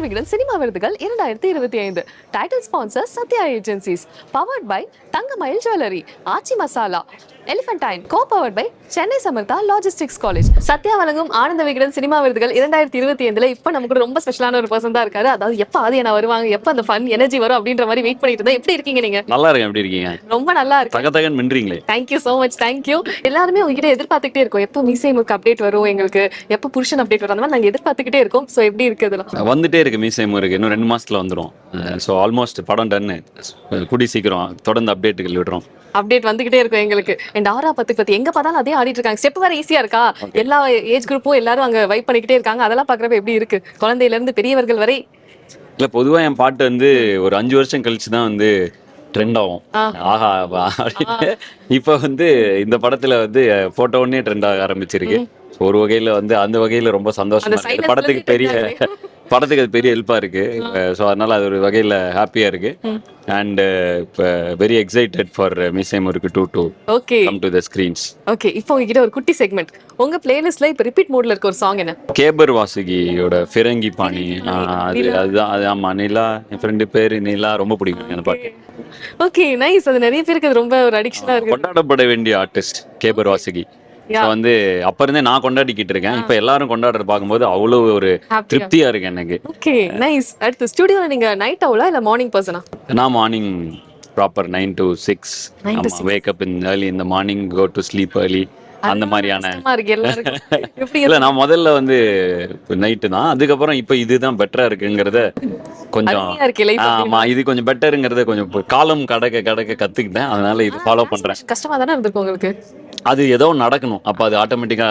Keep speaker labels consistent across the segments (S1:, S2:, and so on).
S1: Vikatan cinema விருதுகள் 2025. Title sponsor Sathya Agencies. Powered by Thangamayil Jewellery, Aachi Masala, Elephantine. Co powered by Chennai Samartha Logistics College. Sathya வழங்கும் Ananda Vikatan cinema விருதுகள் 2025 இப்ப நமக்கு ரொம்ப ஸ்பெஷலான ஒரு பர்சன் தான் இருக்காரு. அதாவது எப்ப ஆதியனா வருவாங்க, எப்ப அந்த ஃபன் எனர்ஜி வரும் அப்படின்ற மாதிரி வெயிட் பண்ணிட்டு இருந்தா. எப்படி இருக்கீங்க நீங்க?
S2: நல்லா இருக்கேன். எப்படி இருக்கீங்க?
S1: ரொம்ப நல்லா இருக்கு.
S2: தகதகன் மின்றீங்களே.
S1: Thank you so much. தேங்க்யூ. எல்லாருமே உங்ககிட்ட எதிர்பார்த்துக்கிட்டே இருக்கோம், எப்போ மீசைமுக்கு அப்டேட் வரும், எங்களுக்கு எப்போ புருஷன் அப்டேட் வரும், அந்த மாதிரி நாங்க எதிர்பார்த்துக்கிட்டே இருக்கோம். சோ எப்படி இருக்கு இதெல்லாம்?
S2: வந்துட்டே இருக்கு. மீசைமுக்கு இருக்கு, இன்னும் 2 மாசத்துல வந்துடும். ஸோ ஆல்மோஸ்ட் படம் டன்னு. கூடி சீக்கிரம் தொடர்ந்து அப்டேட்டுகள் விடுறோம்.
S1: அப்டேட் வந்துகிட்டே இருக்கும் எங்களுக்கு. அண்ட் ஆரா பத்தி எங்க பார்த்தாலும் அதே ஆடிட்டு இருக்காங்க. ஸ்டெப் வேற ஈஸியா இருக்கா, எல்லா ஏஜ் குரூப்பும் எல்லாரும் அங்க வைப் பண்ணிக்கிட்டே இருக்காங்க. அதெல்லாம் பாக்குறப்ப எப்படி இருக்கு, குழந்தையில இருந்து பெரியவர்கள் வரை?
S2: இல்ல, பொதுவா என் பாட்டு வந்து ஒரு 5 வருஷம் கழிச்சு தான் வந்து ட்ரெண்ட் ஆகும். ஆஹா அப்படின்னு. இப்ப வந்து இந்த படத்துல வந்து போட்ட உடனே ட்ரெண்ட் ஆக ஆரம்பிச்சிருக்கு. ஒரு வகையில வந்து அந்த வகையில ரொம்ப சந்தோஷமா இருக்கு. படத்துக்கு அது பெரிய ஹெல்ப்பா இருக்கு. ஸோ அதனால அது ஒரு வகையில ஹாப்பியா இருக்கு. அண்ட் இப்போ வெரி எக்ஸைட்டட் ஃபார் மீசை முறுக்கு 2 to come to the screens.
S1: Okay, இப்போ உங்ககிட்ட ஒரு குட்டி செக்மெண்ட். உங்க பிளேலிஸ்ட்ல இப்போ ரிப்பீட் மோட்ல இருக்க ஒரு சாங் என்ன?
S2: கேபர் வாசுகியோட ஃபிரங்கி பாணி. அதுதான் அது. ஆமா, நிலா, என் ஃப்ரெண்டு பேரு நிலா. ரொம்ப பிடிக்கும் அந்த பாட்டு.
S1: Okay, nice. அது நிறைய பேருக்கு அது ரொம்ப ஒரு அடிக்ஷனா இருக்கு.
S2: கொண்டாடப்பட வேண்டிய ஆர்டிஸ்ட் கேபர் வாசுகி. வந்து அப்ப இருந்தே நான் கொண்டாடிக்கிட்டு இருக்கேன். இப்ப எல்லாரும் கொண்டாடுறது பார்க்கும்போது அவ்வளவு ஒரு திருப்தியா இருக்கு எனக்கு.
S1: Okay, nice. அடுத்து ஸ்டுடியோல நீங்க நைட் அவுலா இல்ல மார்னிங் பர்சனா?
S2: நான் morning proper 9 to 6. wake up in early in the morning, go to sleep early. அந்த மாதிரியான இல்ல, நான் முதல்ல வந்து நைட்டு தான். அதுக்கப்புறம் இப்ப இதுதான் பெட்டரா இருக்குங்கிறத கொஞ்சம், ஆமா இது கொஞ்சம் பெட்டருங்கிறத கொஞ்சம் காலம் கடக்க கத்துக்கிட்டேன். அதனால இது ஃபாலோ பண்றேன்.
S1: கஷ்டமா தானே இருந்திருக்கும் உங்களுக்கு?
S2: அது ஏதோ நடக்கணும். அப்ப அது ஆட்டோமேட்டிக்கா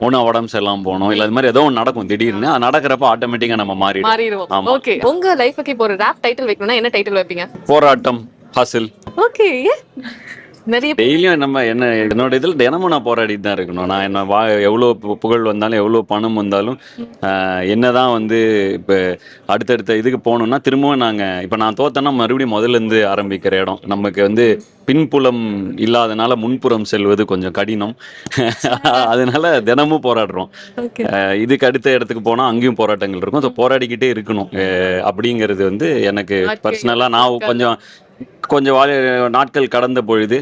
S2: ஒன்னும் உடம்பு சரியில்லாம போகணும், இல்ல அது மாதிரி ஏதோ ஒன்று நடக்கும் திடீர்னு. அது நடக்கிறப்ப ஆட்டோமேட்டிக்கா நம்ம மாறிடுவோம்.
S1: ஓகே, உங்க லைஃப்க்கு இப்போ ஒரு ராப் டைட்டில் வைக்கணும்னா என்ன டைட்டில் வைப்பீங்க?
S2: போராட்டம், ஹசில்.
S1: ஓகே,
S2: டெய்லியும் என்னோட இதில் தினமும் நான் போராடிட்டு தான் இருக்கணும். நான் என்ன எவ்வளோ புகழ் வந்தாலும், எவ்வளோ பணம் வந்தாலும், என்னதான் வந்து இப்போ அடுத்தடுத்த இதுக்கு போகணும்னா திரும்பவும் இப்போ நான் தோத்தேன்னா மறுபடியும் முதல்ல இருந்து ஆரம்பிக்கிற இடம். நமக்கு வந்து பின்புலம் இல்லாதனால முன்புறம் செல்வது கொஞ்சம் கடினம். அதனால தினமும் போராடுறோம். இதுக்கு அடுத்த இடத்துக்கு போனால் அங்கேயும் போராட்டங்கள் இருக்கும். ஸோ போராடிக்கிட்டே இருக்கணும். அப்படிங்கிறது வந்து எனக்கு பர்சனலாக நான் கொஞ்சம் நாட்கள் கடந்த பொழுது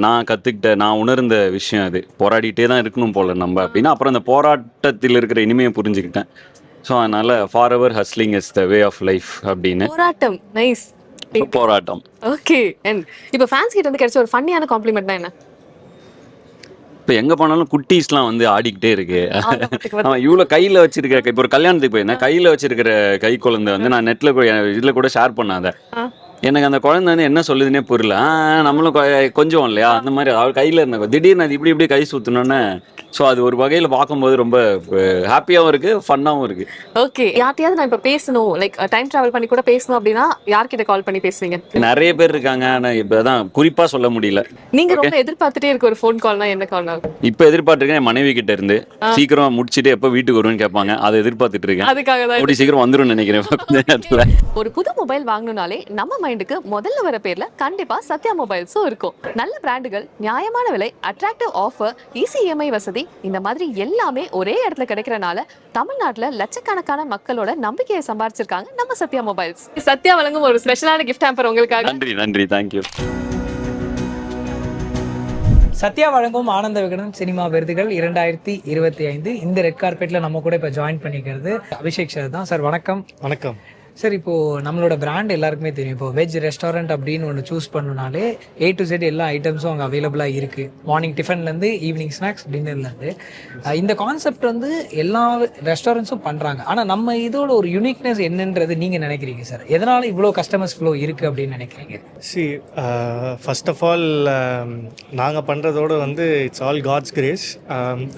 S2: நான் கற்றுக்கிட்ட, நான் உணர்ந்த விஷயம் அது. போராடிட்டே தான் இருக்கணும் போல நம்ம அப்படின்னா. அப்புறம் அந்த போராட்டத்தில் இருக்கிற இனிமையை புரிஞ்சுக்கிட்டேன். ஸோ அதனால forever hustling is the way of life அப்படின்னு.
S1: போராட்டம், நைஸ்.
S2: போராட்டம்.
S1: ஓகே, அண்ட் இப்போ ஃபேன்ஸ் கிட்ட இருந்து கிடைச்ச ஒரு ஃபன்னியான காம்ப்ளிமெண்ட்னா என்ன?
S2: இப்போ எங்கே போனாலும் குட்டீஸ்லாம் வந்து ஆடிக்கிட்டே இருக்கு. அவன் இவ்வளோ கையில் வச்சிருக்க, இப்போ ஒரு கல்யாணத்துக்கு போயிருந்தேன், கையில் வச்சிருக்கிற கை குழந்தை வந்து நான் இதில் கூட ஷேர் பண்ணாத. எனக்கு அந்த குழந்தை வந்து என்ன சொல்லுதுன்னே புரியல. நம்மளும் கொஞ்சம் இல்லையா அந்த மாதிரி அவள் கையில் இருந்த திடீர்னு அது இப்படி கை சுற்றணுன்னு. ஸோ அது ஒரு வகையில் பார்க்கும்போது ரொம்ப ஹாப்பியாகவும் இருக்கு, ஃபன்னாகவும் இருக்கு.
S1: ஓகே, யார்ட்டையாவது நான் இப்போ பேசணும், லைக் டைம் டிராவல் பண்ணி கூட பேசணும் அப்படின்னா யார்கிட்ட கால் பண்ணி பேசுவீங்க?
S2: நிறைய பேர் இருக்காங்க, ஆனால் இப்போ தான் குறிப்பாக சொல்ல முடியல.
S1: நீங்க ரொம்ப எதிர்பார்த்துட்டே இருக்க ஒரு ஃபோன் கால்னா என்ன கால்?
S2: இப்போ எதிர்பார்த்துருக்கேன் என் மனைவி கிட்ட இருந்து. சீக்கிரம் முடிச்சுட்டு எப்போ வீட்டுக்கு வருவேன்னு கேட்பாங்க. அதை எதிர்பார்த்துட்டு இருக்கேன்.
S1: அதுக்காக தான்
S2: அப்படி சீக்கிரம் வந்துடும் நினைக்கிறேன்.
S1: ஒரு புது மொபைல் வாங்கணும்னாலே நம்ம மைண்டுக்கு முதல்ல வர பேர்ல கண்டிப்பா சத்யா மொபைல்ஸும் இருக்கும். நல்ல பிராண்டுகள், நியாயமான விலை, அட்ராக்டிவ் ஆஃபர், ஈஸி இஎம்ஐ வசதி, இந்த மாதிரி எல்லாமே ஒரே இடத்துல கிடைக்கிறனால தமிழ்நாட்டுல லட்சக்கணக்கான மக்களோட நம்பிக்கையை சம்பாதிச்சிருக்காங்க நம்ம சத்யா மொபைல்ஸ். சத்யா வழங்கும் ஒரு ஸ்பெஷலான கிஃப்ட் ஹேம்பர் உங்களுக்காக.
S2: நன்றி, தேங்க்யூ.
S3: சத்யா வழங்கும் ஆனந்த விகடன் சினிமா விருதுகள் 2025. இந்த ரெட் கார்பெட்ல நம்ம கூட இப்போ ஜாயின் பண்ணிக்கிறது அபிஷேக் சார் தான். சார் வணக்கம்.
S4: வணக்கம்
S3: சார். இப்போது நம்மளோட பிராண்ட் எல்லாருக்குமே தெரியும். இப்போ வெஜ் ரெஸ்டாரண்ட் அப்படின்னு ஒன்று சூஸ் பண்ணனாலே A to Z எல்லா ஐட்டம்ஸும் அங்கே அவைலபிளாக இருக்குது. மார்னிங் டிஃபன்லேருந்து ஈவினிங் ஸ்நாக்ஸ், டின்னர்லேருந்து. இந்த கான்செப்ட் வந்து எல்லா ரெஸ்டாரண்ட்ஸும் பண்ணுறாங்க. ஆனால் நம்ம இதோட ஒரு யூனிக்னஸ் என்னன்றது நீங்கள் நினைக்கிறீங்க சார்? எதனால் இவ்வளோ கஸ்டமர்ஸ் ஃப்ளோ இருக்குது அப்படின்னு நினைக்கிறீங்க?
S4: ஃபர்ஸ்ட் ஆஃப் ஆல் நாங்கள் பண்ணுறதோட வந்து it's all God's grace.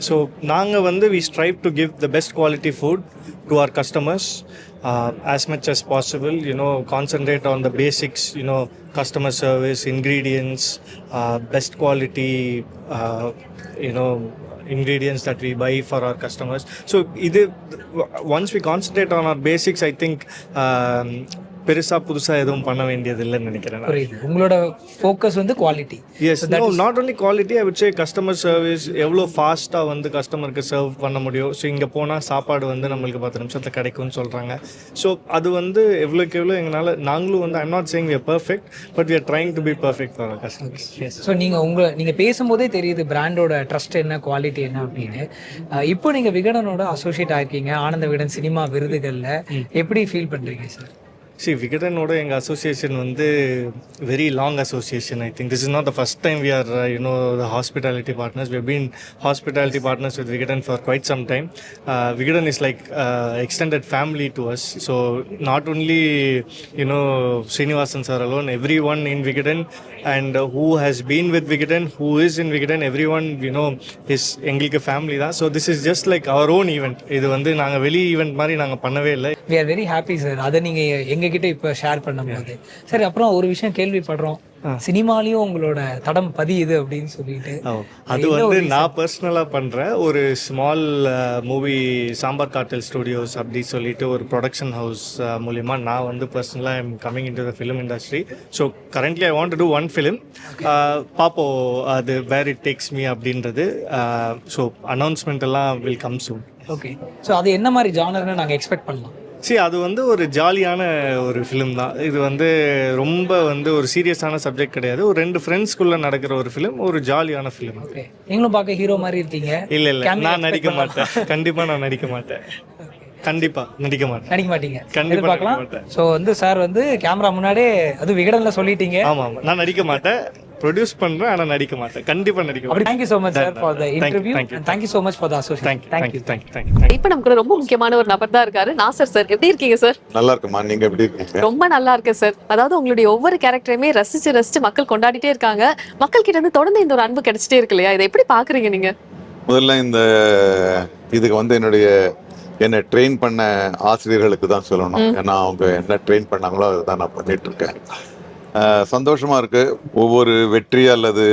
S4: So நாங்கள் வந்து we strive to give the best quality food to our customers as much as possible, concentrate on the basics, customer service, ingredients, best quality, ingredients that we buy for our customers. So once we concentrate on our basics, I think பெருசாக புதுசாக எதுவும் பண்ண வேண்டியது இல்லைன்னு நினைக்கிறேன்.
S3: புரியுது. உங்களோட focus வந்து quality.
S4: Yes, not only quality, I would say customer service, எவ்வளோ ஃபாஸ்ட்டாக வந்து கஸ்டமருக்கு சர்வ் பண்ண முடியும். ஸோ இங்கே போனால் சாப்பாடு வந்து நம்மளுக்கு 10 நிமிஷத்தில் கிடைக்கும்னு சொல்கிறாங்க. ஸோ அது வந்து எவ்வளோக்கு எவ்வளோ எங்களால், நாங்களும் வந்து I'm not saying we are perfect, but we are trying to be perfect for our customers.
S3: So நீங்கள் பேசும்போதே தெரியுது பிராண்டோட ட்ரஸ்ட் என்ன, குவாலிட்டி என்ன அப்படின்னு. இப்போ நீங்கள் விகடனோட அசோசியேட் ஆயிருக்கீங்க, ஆனந்த விகடன் சினிமா விருதுகளில். எப்படி ஃபீல் பண்ணுறீங்க சார்?
S4: See, விகடனோட எங்கள் அசோசியேஷன் வந்து very long association. I think this is not the first time we are, the hospitality partners. We have been hospitality partners with Vigadan for quite some time. Vigadan is like extended family to us. So not only, Srinivasan sir alone, everyone in Vigadan and who has been with Vigadan, who is in Vigadan, everyone, is எங்களுக்கு family தான். So this is just like our own event. இது வந்து நாங்கள் வெளி event மாதிரி நாங்கள் பண்ணவே இல்லை.
S3: We are very happy sir, அதை நீங்கள் எங்ககிட்ட இப்போ ஷேர் பண்ணும்போது. சரி, அப்புறம் ஒரு விஷயம் கேள்விப்படுறோம், சினிமாலையும் உங்களோட தடம் பதியுது அப்படின்னு சொல்லிட்டு.
S4: அது வந்து நான் பர்சனலாக பண்ணுறேன் ஒரு small movie, Sambar cartel studios அப்படி சொல்லிட்டு ஒரு ப்ரொடக்ஷன் ஹவுஸ் மூலிமா நான் வந்து பர்சனலாக I'm coming in to the film industry. So currently I want to do one film. பார்ப்போம் அது வேர் இட் டேக்ஸ் மீ அப்படின்றது. ஸோ அனௌன்ஸ்மெண்ட் எல்லாம் will come soon.
S3: Okay, so அது என்ன மாதிரி ஜானர்னு நாங்கள் எக்ஸ்பெக்ட் பண்ணலாம்?
S4: அது வந்து ஒரு ஜாலியான ஒரு ஃபிலிம் தான். இது வந்து ரொம்ப வந்து ஒரு சீரியஸான சப்ஜெக்ட் கிடையாது. ஒரு 2 ஃப்ரெண்ட்ஸ்குள்ளே நடக்கிற ஒரு ஃபிலிம், ஒரு ஜாலியான ஃபிலிம்.
S3: ஓகே, நீங்களும் பார்க்க ஹீரோ மாதிரி இருக்கீங்க.
S4: இல்லை நான் நடிக்க மாட்டேன். கண்டிப்பாக நான் நடிக்க மாட்டேன். கண்டிப்பா நடிக்க
S3: மாட்டீங்க.
S4: கண்டிப்பா
S3: பார்க்கலாம். ஸோ வந்து சார் வந்து கேமரா முன்னாடியே அது விகடனில் சொல்லிட்டீங்க.
S4: ஆமாம், நான் நடிக்க மாட்டேன், ப்ரொடியூஸ் பண்றேன், ஆனா நடிக்க மாட்டேன். கண்டிப்பா நடிக்க மாட்டேன்.
S3: Thank you so much sir for the interview and thank you so much for the association.
S4: Thank you.
S1: இப்போ நமக்கு ரொம்ப முக்கியமான ஒரு நபர் தான் இருக்காரு, நாசர் சார். எப்படி இருக்கீங்க சார்?
S5: நல்லா இருக்குமா, நீங்க எப்படி இருக்கீங்க?
S1: ரொம்ப நல்லா இருக்கேன் சார். அதாவது உங்களுடைய ஒவ்வொரு கேரக்டரையுமே ரசிச்சு மக்கள் கொண்டாடிட்டே இருக்காங்க. மக்கள் கிட்ட இருந்து தொடர்ந்து இந்த ஒரு அன்பு கிடைச்சிட்டே இருக்கு இல்லையா? இதை எப்படி பாக்குறீங்க நீங்க?
S5: முதல்ல இதுக்கு வந்து என்னை ட்ரெயின் பண்ண ஆசிரியர்களுக்கு தான் சொல்லணும். ஏன்னா அவங்க என்ன ட்ரெயின் பண்ணாங்களோ அதை தான் நான் பண்ணிட்டு இருக்கேன். சந்தோஷமா இருக்கு. ஒவ்வொரு வெற்றி அல்லது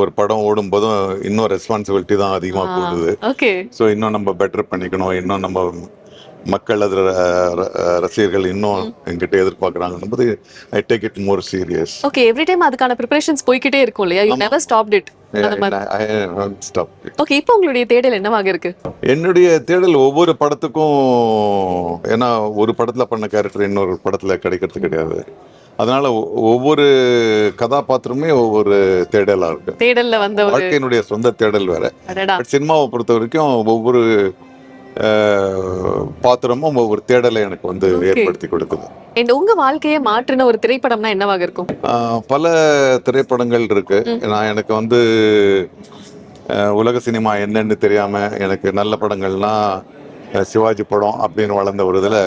S5: ஒரு படம் ஓடும் போதும் இன்னும் ரெஸ்பான்சிபிலிட்டி தான் அதிகமாக கூடுது. ஸோ இன்னும் நம்ம பெட்டர் பண்ணிக்கணும், இன்னும் நம்ம மக்கள் அதில் ரசிகர்கள் இன்னும் என்கிட்ட எதிர்பார்க்குறாங்க போது I take it more serious.
S1: Okay, every time அதுக்கான ப்ரிப்பரேஷன்ஸ் போய்கிட்டே இருக்கும் இல்லையா? You never stopped it. Okay, இப்போ உங்களுடைய தேடல் என்னவாக இருக்கு?
S5: என்னுடைய தேடல் ஒவ்வொரு படத்துக்கும், ஏன்னா ஒரு படத்துல பண்ண கேரக்டர் இன்னொரு படத்துல கிடைக்கிறது கிடையாது. அதனால ஒவ்வொரு கதாபாத்திரமே ஒவ்வொரு தேடலா இருக்கு.
S1: தேடல்ல வந்த
S5: வாழ்க்கையினுடைய சொந்த தேடல் வேற. சினிமாவை பொறுத்த வரைக்கும் ஒவ்வொரு பாத்திரமும் ஒவ்வொரு தேடலை எனக்கு வந்து ஏற்படுத்தி கொடுக்குது.
S1: உங்க வாழ்க்கையை மாற்றின ஒரு திரைப்படம்னா என்னவாக இருக்கும்?
S5: பல திரைப்படங்கள் இருக்கு. எனக்கு வந்து உலக சினிமா என்னன்னு தெரியாம எனக்கு நல்ல படங்கள்லாம் சிவாஜி படம் அப்படின்னு வளர்ந்த ஒரு இதில்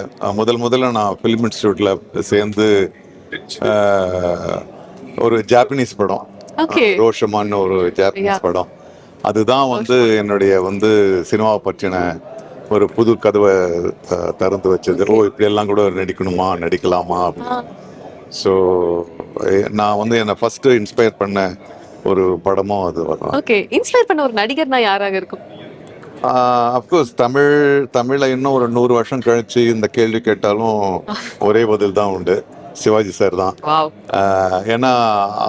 S5: முதல்ல நான் ஃபிலிம் இன்ஸ்டியூட்ல சேர்ந்து ஒரு ஜாப்பனீஸ் படம், ரோஷமான்னு ஒரு ஜாப்பனீஸ் படம், அதுதான் வந்து என்னுடைய வந்து சினிமாவை பற்றின ஒரு புது கதவை திறந்து வச்சது. இப்படி எல்லாம் கூட நடிக்கணுமா, நடிக்கலாமா அப்படின்னு. ஸோ நான் வந்து என்னை ஃபர்ஸ்ட் இன்ஸ்பயர் பண்ண ஒரு படமும் அது வரும்.
S1: ஓகே, இன்ஸ்பயர் பண்ண ஒரு நடிகர்னா யாராக இருக்கும்?
S5: அஃப்கோர்ஸ் தமிழை இன்னும் ஒரு 100 வருஷம் கழிச்சு இந்த கேள்வி கேட்டாலும் ஒரே பதில் தான் உண்டு, சிவாஜி சார் தான். ஏன்னா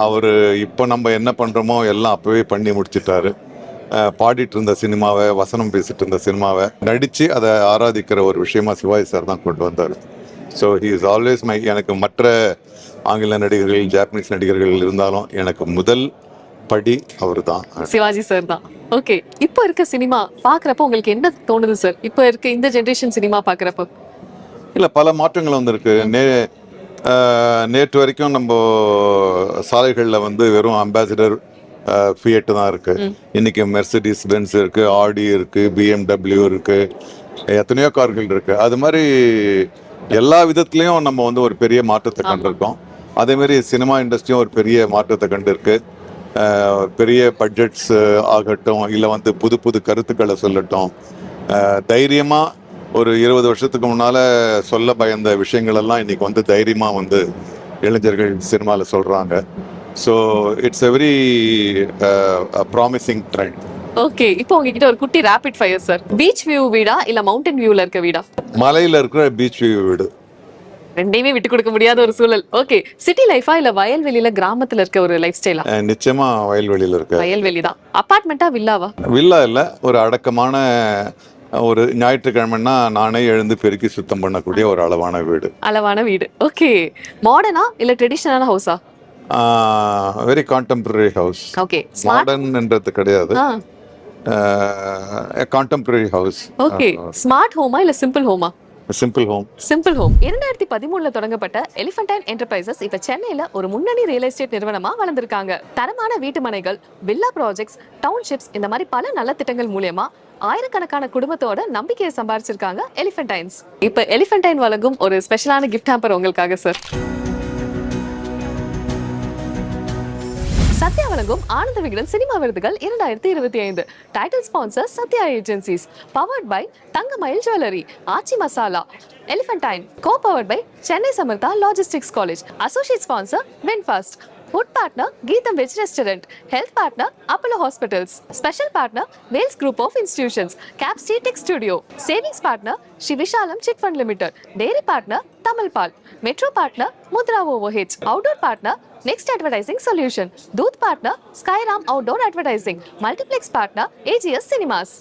S5: அவரு இப்போ நம்ம என்ன பண்றோமோ எல்லாம் அப்பவே பண்ணி முடிச்சிட்டாரு. பாடிட்டு இருந்த சினிமாவை, வசனம் பேசிட்டு இருந்த சினிமாவை நடிச்சு அதை ஆராதிக்கிற ஒரு விஷயமா சிவாஜி சார் தான் கொண்டு வந்தார். ஸோ ஹி இஸ் ஆல்வேஸ் எனக்கு மற்ற ஆங்கில நடிகர்கள், ஜாப்பனீஸ் நடிகர்கள் இருந்தாலும் எனக்கு முதல் படி அவர் தான்,
S1: சிவாஜி சார் தான். ஓகே, இப்போ இருக்க சினிமா பாக்குறப்ப உங்களுக்கு என்ன தோணுது சார்? இப்போ இருக்க இந்த ஜெனரேஷன் சினிமா பாக்குறப்ப
S5: இல்ல பல மாற்றங்கள் வந்திருக்கு. நேற்று வரைக்கும் நம்ம சாலைகளில் வந்து வெறும் அம்பாசிடர், ஃபியட் தான் இருக்கு. இன்னைக்கு மெர்சிடிஸ் பென்ஸ் இருக்கு, ஆடி இருக்கு, BMW இருக்கு, எத்தனையோ கார்கள் இருக்கு. அது மாதிரி எல்லா விதத்துலயும் நம்ம வந்து ஒரு பெரிய மாற்றத்தை கண்டிருக்கோம். அதே மாதிரி சினிமா இண்டஸ்ட்ரியும் ஒரு பெரிய மாற்றத்தை கண்டிருக்கு. பெரிய பட்ஜெட்ஸ் ஆகட்டும், இல்லை வந்து புது புது கருத்துக்களை சொல்லட்டும், தைரியமா ஒரு 20 வருஷத்துக்கு முன்னால சொல்ல பயந்த விஷயங்கள் எல்லாம் இன்னைக்கு வந்து தைரியமா வந்து இளைஞர்கள் சினிமாவில் சொல்றாங்க. So it's a very promising trend.
S1: Okay, இப்போ உங்ககிட்ட ஒரு குட்டி rapid fire sir. Beach view வீடா இல்ல மவுண்டன் வியூல இருக்க வீடா?
S5: மலையில இருக்கிற பீச் வியூ வீடு.
S1: ரெண்டையுமே விட்டு கொடுக்க முடியாத ஒரு சூழல். ஓகே, சிட்டி லைஃபா இல்ல வயல்வெளியில கிராமத்துல இருக்க ஒரு லைஃப் ஸ்டைலா?
S5: நிச்சயமா வயல்வெளியில் இருக்கு.
S1: வயல்வெளி தான். அபார்ட்மெண்டா வில்லாவா?
S5: வில்லா இல்லை, ஒரு அடக்கமான ஒரு ஞாயிற்றுக்கிழமைன்னா நானே எழுந்து பெருக்கி சுத்தம் பண்ணக்கூடிய ஒரு அளவான வீடு.
S1: அளவான வீடு. ஓகே, மாடர்னா இல்ல ட்ரெடிஷனலான ஹவுஸா?
S5: Very contemporary house.
S1: Okay, smart.
S5: மாடர்ன்ன்றது கிடையாது, கான்டெம்பரரி ஹவுஸ்.
S1: ஓகே, ஸ்மார்ட் ஹோமா இல்ல சிம்பிள் ஹோமா?
S5: Simple home.
S1: Simple home. 2013ல தொடங்கப்பட்ட எலிஃபன்டைன் என்டர்பிரைசஸ் இப்ப சென்னையில ஒரு முன்னணி ரியல் எஸ்டேட் நிறுவனமா வளர்ந்திருக்காங்க. தரமான வீட்டு மனைகள், வில்லா ப்ராஜெக்ட்ஸ், டவுன்ஷிப்ஸ், இந்த மாதிரி பல நல்ல திட்டங்கள் மூலமா ஆயிரக்கணக்கான குடும்பத்தோட நம்பிக்கையை சம்பாரிச்சிருக்காங்க எலிஃபன்டைன்ஸ். இப்ப எலிஃபன்டைன் வழங்கும் ஒரு ஸ்பெஷலான கிஃப்ட் ஹாம்பர் உங்களுக்காக சார். சத்யா வழங்கும் ஆனந்த விகடன் சினிமா விருதுகள் 2025. Title sponsor Sathya Agencies. Powered by Thangamayil Jewellery, Aachi Masala, Elephantine. Co powered by Chennai Samartha Logistics College. Associate sponsor VinFast. Food partner Geetham veg restaurant. Health partner Apollo hospitals. Special partner Vels group of institutions. Capsty tech studio. Savings partner Sri Vishalam chit fund limited. Dairy partner Tamil Paal. Metro partner Mudra overheads. Outdoor partner next advertising solution. Dhooth partner Skyram outdoor advertising. Multiplex partner AGS cinemas.